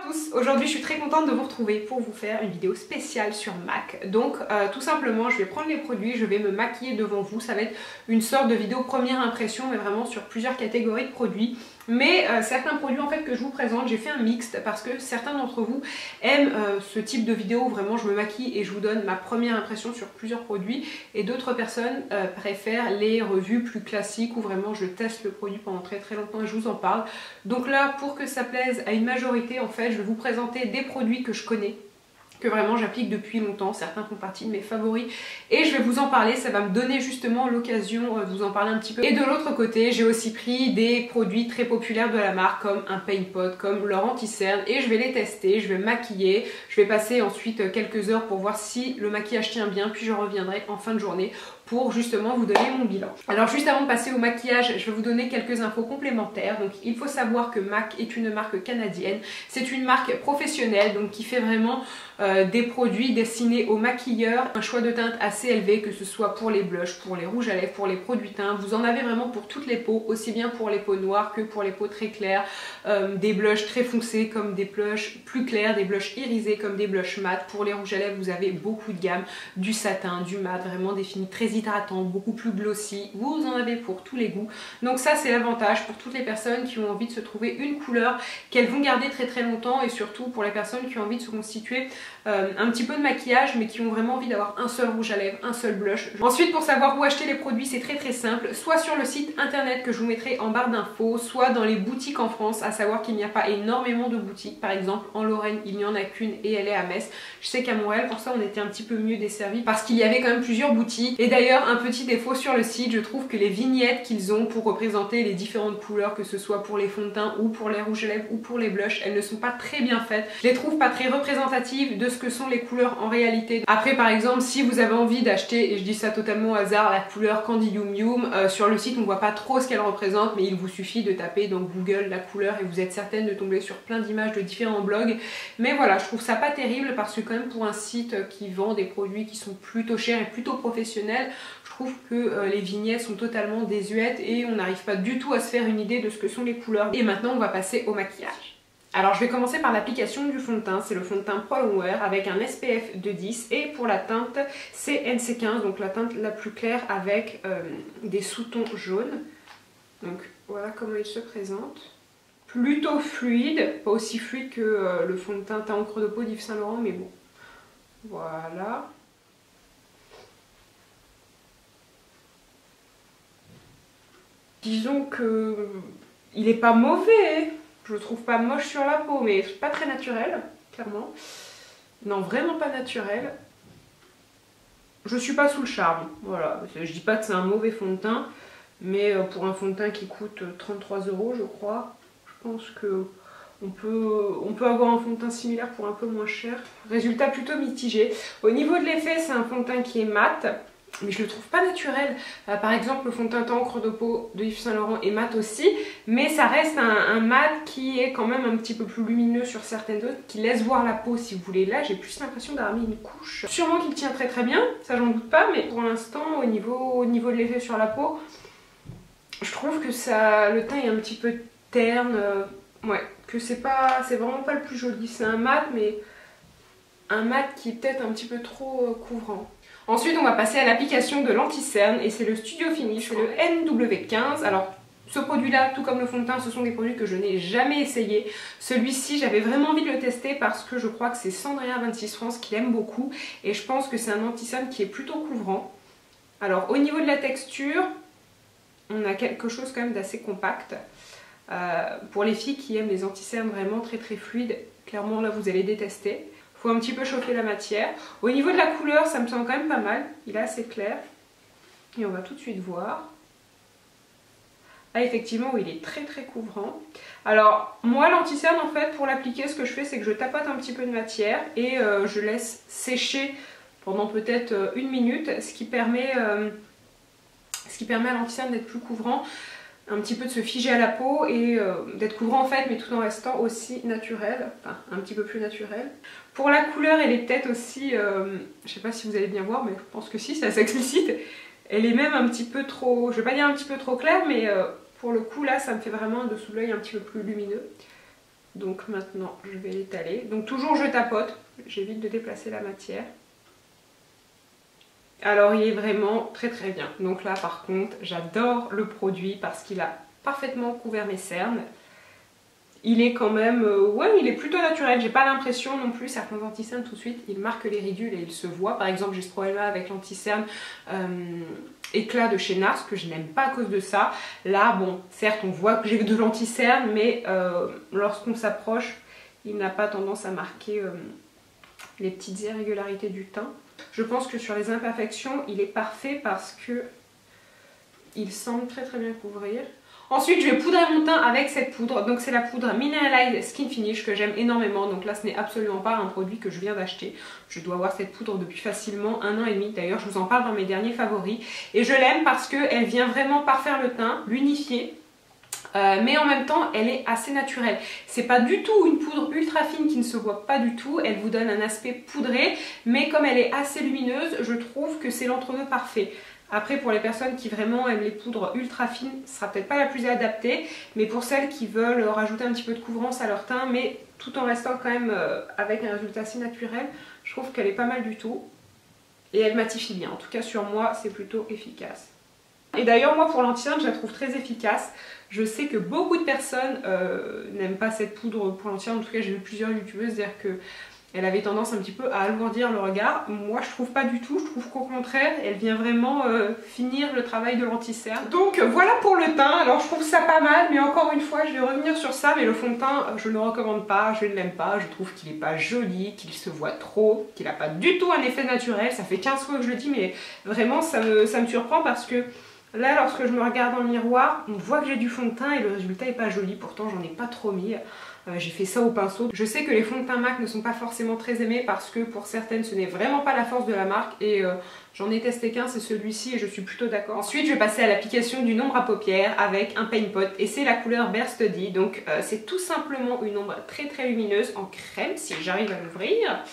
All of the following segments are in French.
tous, aujourd'hui je suis très contente de vous retrouver pour vous faire une vidéo spéciale sur MAC. Donc tout simplement je vais prendre les produits, je vais me maquiller devant vous, ça va être une sorte de vidéo première impression mais vraiment sur plusieurs catégories de produits. Mais certains produits en fait que je vous présente, j'ai fait un mixte parce que certains d'entre vous aiment ce type de vidéo où vraiment je me maquille et je vous donne ma première impression sur plusieurs produits, et d'autres personnes préfèrent les revues plus classiques où vraiment je teste le produit pendant très longtemps et je vous en parle. Donc là, pour que ça plaise à une majorité, en fait je vais vous présenter des produits que je connais, que vraiment j'applique depuis longtemps, certains font partie de mes favoris et je vais vous en parler, ça va me donner justement l'occasion de vous en parler un petit peu. Et de l'autre côté, j'ai aussi pris des produits très populaires de la marque comme un paint pot, comme leur anti-cerne, et je vais les tester, je vais maquiller, je vais passer ensuite quelques heures pour voir si le maquillage tient bien, puis je reviendrai en fin de journée pour justement vous donner mon bilan. Alors juste avant de passer au maquillage, je vais vous donner quelques infos complémentaires. Donc il faut savoir que MAC est une marque canadienne, c'est une marque professionnelle donc qui fait vraiment des produits destinés aux maquilleurs, un choix de teinte assez élevé, que ce soit pour les blushs, pour les rouges à lèvres, pour les produits teints. Vous en avez vraiment pour toutes les peaux, aussi bien pour les peaux noires que pour les peaux très claires, des blushs très foncés comme des blushs plus clairs, des blushs irisés comme des blushs mat. Pour les rouges à lèvres vous avez beaucoup de gammes, du satin, du mat, vraiment défini, très hydratant, beaucoup plus glossy, vous en avez pour tous les goûts. Donc ça c'est l'avantage pour toutes les personnes qui ont envie de se trouver une couleur qu'elles vont garder très longtemps, et surtout pour les personnes qui ont envie de se constituer un petit peu de maquillage mais qui ont vraiment envie d'avoir un seul rouge à lèvres, un seul blush. Ensuite, pour savoir où acheter les produits, c'est très simple, soit sur le site internet que je vous mettrai en barre d'infos, soit dans les boutiques en France, à savoir qu'il n'y a pas énormément de boutiques. Par exemple en Lorraine il n'y en a qu'une et elle est à Metz. Je sais qu'à Montréal pour ça on était un petit peu mieux desservis parce qu'il y avait quand même plusieurs boutiques. Et d'ailleurs un petit défaut sur le site, je trouve que les vignettes qu'ils ont pour représenter les différentes couleurs, que ce soit pour les fonds de teint ou pour les rouges à lèvres ou pour les blushs, elles ne sont pas très bien faites. Je les trouve pas très représentatives de ce que sont les couleurs en réalité. Après par exemple si vous avez envie d'acheter, et je dis ça totalement au hasard, la couleur Candidium Yum, sur le site on voit pas trop ce qu'elle représente, mais il vous suffit de taper dans Google la couleur et vous êtes certaine de tomber sur plein d'images de différents blogs. Mais voilà, je trouve ça pas terrible parce que quand même pour un site qui vend des produits qui sont plutôt chers et plutôt professionnels, je trouve que les vignettes sont totalement désuètes et on n'arrive pas du tout à se faire une idée de ce que sont les couleurs. Et maintenant on va passer au maquillage. Alors je vais commencer par l'application du fond de teint, c'est le fond de teint Pro Longwear avec un SPF de 10, et pour la teinte c'est NC15, donc la teinte la plus claire avec des sous-tons jaunes. Donc voilà comment il se présente. Plutôt fluide, pas aussi fluide que le fond de teint à encre de peau d'Yves Saint Laurent, mais bon, voilà. Disons que il est pas mauvais, je le trouve pas moche sur la peau, mais pas très naturel, clairement. Non, vraiment pas naturel. Je suis pas sous le charme, voilà. Je dis pas que c'est un mauvais fond de teint, mais pour un fond de teint qui coûte 33 € je crois, je pense que on peut avoir un fond de teint similaire pour un peu moins cher. Résultat plutôt mitigé. Au niveau de l'effet, c'est un fond de teint qui est mat, mais je le trouve pas naturel. Par exemple le fond de teint encre de peau de Yves Saint Laurent est mat aussi, mais ça reste un mat qui est quand même un petit peu plus lumineux sur certaines zones, qui laisse voir la peau si vous voulez. Là j'ai plus l'impression d'avoir mis une couche. Sûrement qu'il tient très bien, ça j'en doute pas, mais pour l'instant au niveau de l'effet sur la peau, je trouve que le teint est un petit peu terne, ouais, que c'est vraiment pas le plus joli. C'est un mat, mais un mat qui est peut-être un petit peu trop couvrant. Ensuite on va passer à l'application de l'anti-cerne, et c'est le Studio Finish, c'est le NW15. Alors ce produit là, tout comme le fond de teint, ce sont des produits que je n'ai jamais essayé. Celui-ci j'avais vraiment envie de le tester parce que je crois que c'est Sandria 26 France qui l'aime beaucoup, et je pense que c'est un anti-cerne qui est plutôt couvrant. Alors au niveau de la texture, on a quelque chose quand même d'assez compact. Pour les filles qui aiment les anti-cernes vraiment très fluides, clairement là vous allez détester. Faut un petit peu chauffer la matière. Au niveau de la couleur, ça me semble quand même pas mal. Il est assez clair. Et on va tout de suite voir. Ah effectivement, oui, il est très couvrant. Alors moi l'anti-cerne en fait pour l'appliquer, ce que je fais c'est que je tapote un petit peu de matière et je laisse sécher pendant peut-être 1 minute, ce qui permet à l'anti-cerne d'être plus couvrant, un petit peu de se figer à la peau et d'être couvrant en fait, mais tout en restant aussi naturel, enfin un petit peu plus naturel. Pour la couleur, elle est peut-être aussi, je sais pas si vous allez bien voir, mais je pense que si, c'est assez explicite. Elle est même un petit peu trop, je vais pas dire un petit peu trop claire, mais pour le coup là ça me fait vraiment un dessous de l'œil un petit peu plus lumineux. Donc maintenant je vais l'étaler. Donc toujours je tapote, j'évite de déplacer la matière. Alors il est vraiment très très bien. Donc là par contre j'adore le produit parce qu'il a parfaitement couvert mes cernes. Il est quand même, ouais, il est plutôt naturel. J'ai pas l'impression non plus, certains anti-cernes tout de suite, ils marquent les ridules et ils se voient. Par exemple, j'ai ce problème-là avec l'anti-cerne éclat de chez NARS, que je n'aime pas à cause de ça. Là, bon, certes, on voit que j'ai de l'anti-cerne, mais lorsqu'on s'approche, il n'a pas tendance à marquer les petites irrégularités du teint. Je pense que sur les imperfections, il est parfait parce que il semble très très bien couvrir. Ensuite, je vais poudrer mon teint avec cette poudre. Donc c'est la poudre Mineralized Skin Finish que j'aime énormément. Donc là, ce n'est absolument pas un produit que je viens d'acheter. Je dois avoir cette poudre depuis facilement 1 an et demi. D'ailleurs, je vous en parle dans mes derniers favoris. Et je l'aime parce qu'elle vient vraiment parfaire le teint, l'unifier. Mais en même temps, elle est assez naturelle. C'est pas du tout une poudre ultra fine qui ne se voit pas du tout. Elle vous donne un aspect poudré. Mais comme elle est assez lumineuse, je trouve que c'est l'entre-deux parfait. Après, pour les personnes qui vraiment aiment les poudres ultra fines, ce sera peut-être pas la plus adaptée, mais pour celles qui veulent rajouter un petit peu de couvrance à leur teint, mais tout en restant quand même avec un résultat assez naturel, je trouve qu'elle est pas mal du tout. Et elle matifie bien, en tout cas sur moi, c'est plutôt efficace. Et d'ailleurs, moi pour l'anti-cerne, je la trouve très efficace. Je sais que beaucoup de personnes n'aiment pas cette poudre pour l'anti-cerne, en tout cas j'ai vu plusieurs youtubeuses dire que elle avait tendance un petit peu à alourdir le regard. Moi je trouve pas du tout, je trouve qu'au contraire elle vient vraiment finir le travail de l'anti-cerne. Donc voilà pour le teint, alors je trouve ça pas mal, mais encore une fois je vais revenir sur ça, mais le fond de teint je ne le recommande pas, je ne l'aime pas, je trouve qu'il n'est pas joli, qu'il se voit trop, qu'il n'a pas du tout un effet naturel. Ça fait 15 fois que je le dis, mais vraiment ça me surprend parce que là lorsque je me regarde dans le miroir, on voit que j'ai du fond de teint et le résultat n'est pas joli, pourtant j'en ai pas trop mis. J'ai fait ça au pinceau. Je sais que les fonds de teint MAC ne sont pas forcément très aimés parce que pour certaines ce n'est vraiment pas la force de la marque et j'en ai testé qu'un, c'est celui-ci et je suis plutôt d'accord. Ensuite je vais passer à l'application d'une ombre à paupières avec un paint pot et c'est la couleur Bare Study. Donc c'est tout simplement une ombre très très lumineuse en crème si j'arrive à l'ouvrir.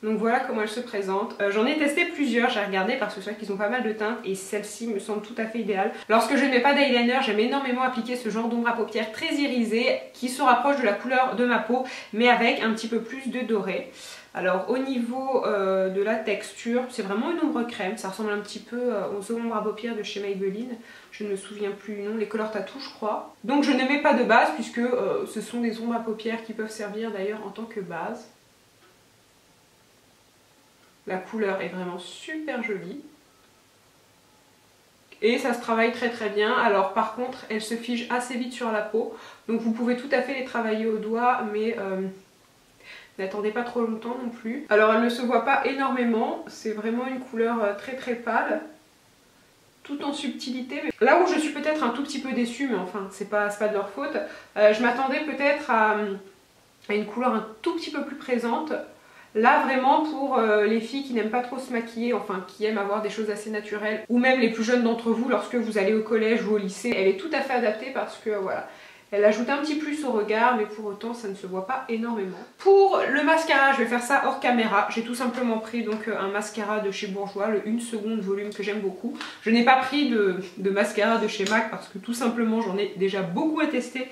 Donc voilà comment elle se présente. J'en ai testé plusieurs, j'ai regardé parce que c'est vrai qu'ils ont pas mal de teintes et celle-ci me semble tout à fait idéale. Lorsque je ne mets pas d'eyeliner, j'aime énormément appliquer ce genre d'ombre à paupières très irisée qui se rapproche de la couleur de ma peau mais avec un petit peu plus de doré. Alors au niveau de la texture, c'est vraiment une ombre crème, ça ressemble un petit peu aux ombres à paupières de chez Maybelline. Je ne me souviens plus du nom, les Color Tattoo je crois. Donc je ne mets pas de base puisque ce sont des ombres à paupières qui peuvent servir d'ailleurs en tant que base. La couleur est vraiment super jolie. Et ça se travaille très très bien. Alors par contre, elle se fige assez vite sur la peau. Donc vous pouvez tout à fait les travailler au doigt, mais n'attendez pas trop longtemps non plus. Alors elle ne se voit pas énormément. C'est vraiment une couleur très très pâle. Tout en subtilité. Là où je suis peut-être un tout petit peu déçue, mais enfin c'est pas de leur faute. Je m'attendais peut-être à une couleur un tout petit peu plus présente. Là vraiment pour les filles qui n'aiment pas trop se maquiller, enfin qui aiment avoir des choses assez naturelles, ou même les plus jeunes d'entre vous lorsque vous allez au collège ou au lycée, elle est tout à fait adaptée parce que voilà, elle ajoute un petit plus au regard mais pour autant ça ne se voit pas énormément. Pour le mascara, je vais faire ça hors caméra, j'ai tout simplement pris donc un mascara de chez Bourjois, le 1 seconde volume que j'aime beaucoup. Je n'ai pas pris de mascara de chez MAC parce que tout simplement j'en ai déjà beaucoup à tester,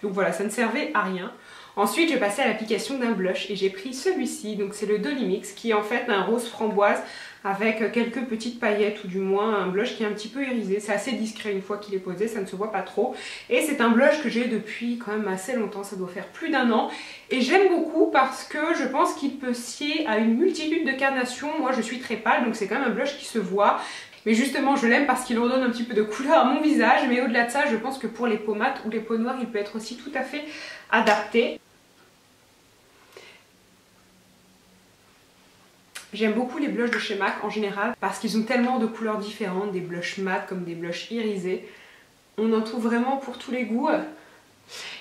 donc voilà, ça ne servait à rien. Ensuite, je vais passer à l'application d'un blush et j'ai pris celui-ci, donc c'est le Dolly Mix qui est en fait un rose framboise avec quelques petites paillettes ou du moins un blush qui est un petit peu irisé. C'est assez discret une fois qu'il est posé, ça ne se voit pas trop. Et c'est un blush que j'ai depuis quand même assez longtemps, ça doit faire plus d'1 an. Et j'aime beaucoup parce que je pense qu'il peut scier à une multitude de carnations. Moi je suis très pâle donc c'est quand même un blush qui se voit. Mais justement je l'aime parce qu'il redonne un petit peu de couleur à mon visage. Mais au-delà de ça, je pense que pour les peaux mates ou les peaux noires, il peut être aussi tout à fait adapté. J'aime beaucoup les blushs de chez MAC en général parce qu'ils ont tellement de couleurs différentes, des blushs mat comme des blushs irisés. On en trouve vraiment pour tous les goûts.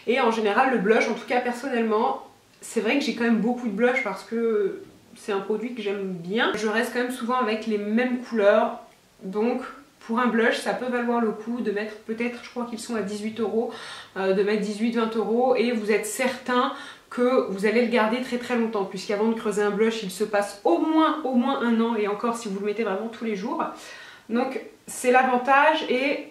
Et en général le blush, en tout cas personnellement, c'est vrai que j'ai quand même beaucoup de blush parce que c'est un produit que j'aime bien. Je reste quand même souvent avec les mêmes couleurs, donc pour un blush ça peut valoir le coup de mettre peut-être, je crois qu'ils sont à 18 €, de mettre 18-20 € et vous êtes certain que vous allez le garder très très longtemps puisqu'avant de creuser un blush il se passe au moins 1 an et encore si vous le mettez vraiment tous les jours. Donc c'est l'avantage et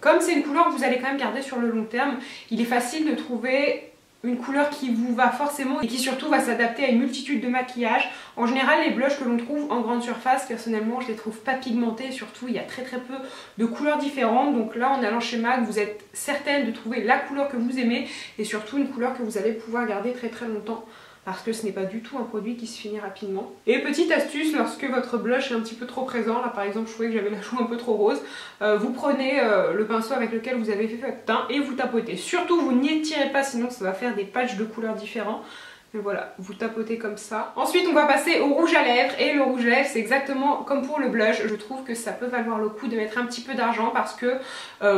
comme c'est une couleur que vous allez quand même garder sur le long terme, il est facile de trouver une couleur qui vous va forcément et qui surtout va s'adapter à une multitude de maquillages. En général, les blushs que l'on trouve en grande surface, personnellement je les trouve pas pigmentés, et surtout il y a très peu de couleurs différentes. Donc là, en allant chez MAC, vous êtes certaine de trouver la couleur que vous aimez et surtout une couleur que vous allez pouvoir garder très longtemps, parce que ce n'est pas du tout un produit qui se finit rapidement. Et petite astuce, lorsque votre blush est un petit peu trop présent, là par exemple je trouvais que j'avais la joue un peu trop rose, vous prenez le pinceau avec lequel vous avez fait votre teint et vous tapotez. Surtout vous n'y étirez pas, sinon ça va faire des patchs de couleurs différents. Mais voilà, vous tapotez comme ça. Ensuite on va passer au rouge à lèvres, et le rouge à lèvres c'est exactement comme pour le blush. Je trouve que ça peut valoir le coup de mettre un petit peu d'argent, parce que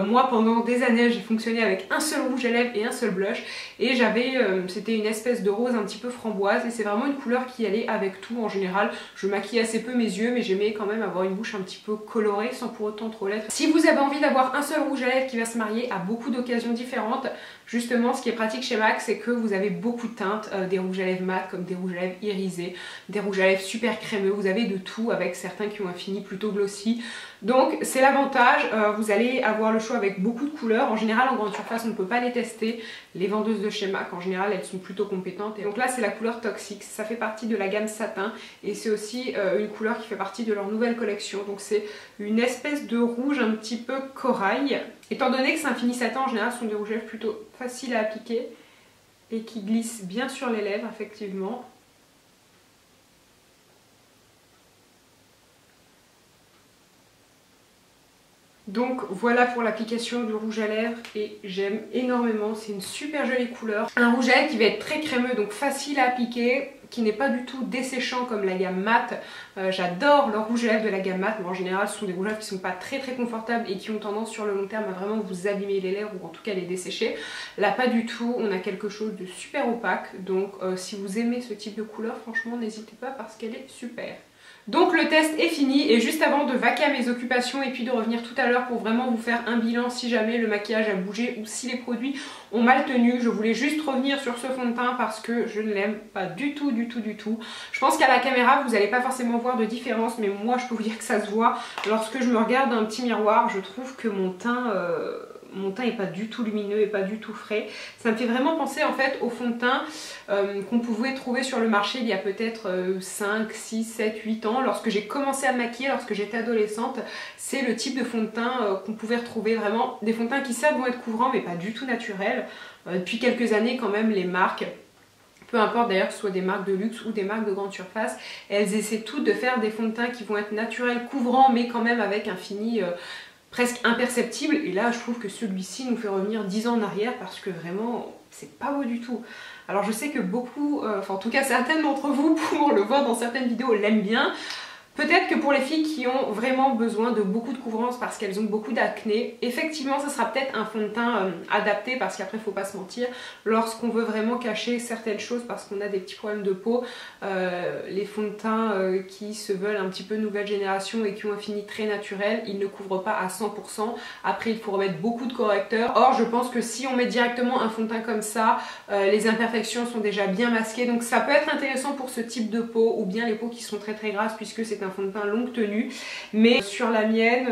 moi pendant des années j'ai fonctionné avec un seul rouge à lèvres et un seul blush, et j'avais, c'était une espèce de rose un petit peu framboise, et c'est vraiment une couleur qui allait avec tout. En général je maquille assez peu mes yeux, mais j'aimais quand même avoir une bouche un petit peu colorée sans pour autant trop l'être. Si vous avez envie d'avoir un seul rouge à lèvres qui va se marier à beaucoup d'occasions différentes, justement ce qui est pratique chez MAC, c'est que vous avez beaucoup de teintes, des rouges à lèvres mat comme des rouges à lèvres irisés, des rouges à lèvres super crémeux, vous avez de tout, avec certains qui ont un fini plutôt glossy. Donc c'est l'avantage, vous allez avoir le choix avec beaucoup de couleurs. En général en grande surface on ne peut pas les tester, les vendeuses de chez MAC en général elles sont plutôt compétentes. Et donc là c'est la couleur Toxic, ça fait partie de la gamme satin, et c'est aussi une couleur qui fait partie de leur nouvelle collection. Donc c'est une espèce de rouge un petit peu corail. Étant donné que c'est un fini satin, en général ce sont des rouges à lèvres plutôt faciles à appliquer et qui glissent bien sur les lèvres effectivement. Donc voilà pour l'application du rouge à lèvres, et j'aime énormément, c'est une super jolie couleur. Un rouge à lèvres qui va être très crémeux, donc facile à appliquer, qui n'est pas du tout desséchant comme la gamme mat. J'adore le rouge à lèvres de la gamme mat, mais en général ce sont des rouges à lèvres qui sont pas très confortables et qui ont tendance sur le long terme à vraiment vous abîmer les lèvres, ou en tout cas les dessécher. Là pas du tout, on a quelque chose de super opaque, donc si vous aimez ce type de couleur, franchement n'hésitez pas parce qu'elle est super. Donc le test est fini, et juste avant de vaquer à mes occupations et puis de revenir tout à l'heure pour vraiment vous faire un bilan si jamais le maquillage a bougé ou si les produits ont mal tenu, je voulais juste revenir sur ce fond de teint parce que je ne l'aime pas du tout. Je pense qu'à la caméra vous n'allez pas forcément voir de différence, mais moi je peux vous dire que ça se voit. Lorsque je me regarde dans un petit miroir, je trouve que mon teint est pas du tout lumineux et pas du tout frais. Ça me fait vraiment penser en fait au fond de teint qu'on pouvait trouver sur le marché il y a peut-être 5, 6, 7, 8 ans. Lorsque j'ai commencé à me maquiller, lorsque j'étais adolescente, c'est le type de fond de teint qu'on pouvait retrouver, vraiment des fonds de teint qui savent vont être couvrants mais pas du tout naturels. Depuis quelques années quand même les marques, peu importe d'ailleurs que ce soit des marques de luxe ou des marques de grande surface, elles essaient toutes de faire des fonds de teint qui vont être naturels, couvrants, mais quand même avec un fini presque imperceptible. Et là je trouve que celui-ci nous fait revenir 10 ans en arrière, parce que vraiment c'est pas beau du tout. Alors je sais que beaucoup, enfin en tout cas certaines d'entre vous pour le voir dans certaines vidéos l'aiment bien. Peut-être que pour les filles qui ont vraiment besoin de beaucoup de couvrance parce qu'elles ont beaucoup d'acné, effectivement ça sera peut-être un fond de teint adapté, parce qu'après faut pas se mentir, lorsqu'on veut vraiment cacher certaines choses parce qu'on a des petits problèmes de peau, les fonds de teint qui se veulent un petit peu nouvelle génération et qui ont un fini très naturel, ils ne couvrent pas à 100%, après il faut remettre beaucoup de correcteurs. Or je pense que si on met directement un fond de teint comme ça, les imperfections sont déjà bien masquées, donc ça peut être intéressant pour ce type de peau, ou bien les peaux qui sont très grasses, puisque c'est un fond de teint longue tenue. Mais sur la mienne,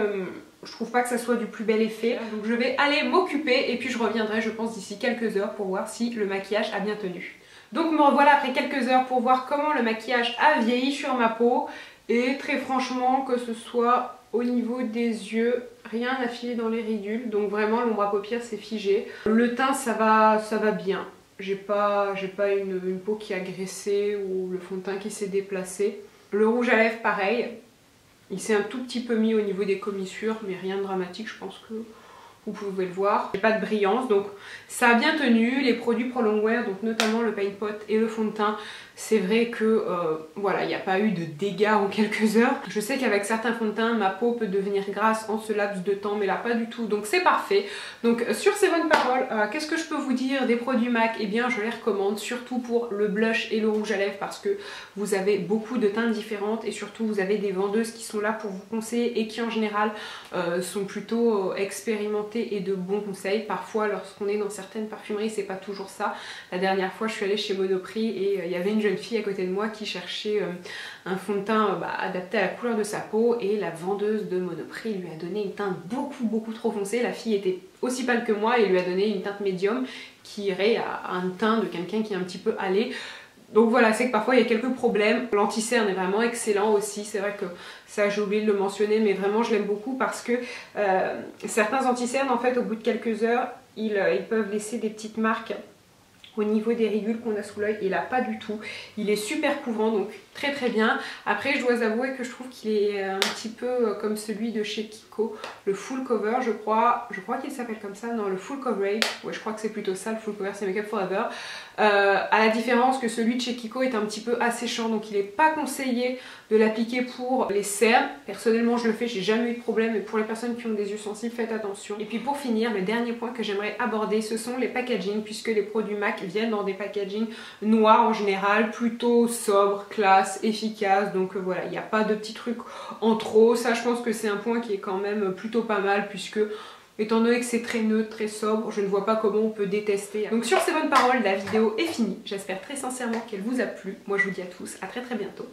je trouve pas que ça soit du plus bel effet. Donc je vais aller m'occuper et puis je reviendrai je pense d'ici quelques heures pour voir si le maquillage a bien tenu. Donc me revoilà après quelques heures pour voir comment le maquillage a vieilli sur ma peau. Et très franchement, que ce soit au niveau des yeux, rien n'a filé dans les ridules. Donc vraiment l'ombre à paupières c'est figé. Le teint ça va bien. J'ai pas une peau qui a graissé ou le fond de teint qui s'est déplacé. Le rouge à lèvres pareil, il s'est un tout petit peu mis au niveau des commissures, mais rien de dramatique, je pense que vous pouvez le voir. J'ai pas de brillance, donc ça a bien tenu. Les produits Pro Longwear, donc notamment le Paint Pot et le fond de teint, c'est vrai que voilà, il n'y a pas eu de dégâts en quelques heures. Je sais qu'avec certains fonds de teint, ma peau peut devenir grasse en ce laps de temps, mais là pas du tout, donc c'est parfait. Donc sur ces bonnes paroles, qu'est-ce que je peux vous dire des produits MAC? Eh bien je les recommande, surtout pour le blush et le rouge à lèvres, parce que vous avez beaucoup de teintes différentes et surtout vous avez des vendeuses qui sont là pour vous conseiller et qui en général sont plutôt expérimentées qualité et de bons conseils. Parfois lorsqu'on est dans certaines parfumeries c'est pas toujours ça. La dernière fois je suis allée chez Monoprix et il y avait une jeune fille à côté de moi qui cherchait un fond de teint adapté à la couleur de sa peau, et la vendeuse de Monoprix lui a donné une teinte beaucoup trop foncée. La fille était aussi pâle que moi et lui a donné une teinte médium qui irait à un teint de quelqu'un qui est un petit peu hâlé. Donc voilà, c'est que parfois il y a quelques problèmes. L'anti-cerne est vraiment excellent aussi, c'est vrai que ça j'ai oublié de le mentionner, mais vraiment je l'aime beaucoup parce que certains anti-cernes en fait au bout de quelques heures ils peuvent laisser des petites marques au niveau des ridules qu'on a sous l'œil, et là pas du tout. Il est super couvrant, donc très bien. Après je dois avouer que je trouve qu'il est un petit peu comme celui de chez Kiko, le full cover je crois qu'il s'appelle comme ça, non, le full coverage, ouais je crois que c'est plutôt ça, le full cover c'est Make Up Forever. À la différence que celui de chez Kiko est un petit peu asséchant, donc il n'est pas conseillé de l'appliquer pour les cernes. Personnellement je le fais, j'ai jamais eu de problème, mais pour les personnes qui ont des yeux sensibles faites attention. Et puis pour finir, le dernier point que j'aimerais aborder, ce sont les packaging, puisque les produits MAC viennent dans des packaging noirs en général, plutôt sobres, classe, efficaces. Donc voilà, il n'y a pas de petits trucs en trop. Ça je pense que c'est un point qui est quand même plutôt pas mal, puisque étant donné que c'est très neutre, très sobre, je ne vois pas comment on peut détester. Donc sur ces bonnes paroles, la vidéo est finie. J'espère très sincèrement qu'elle vous a plu. Moi je vous dis à tous à très bientôt.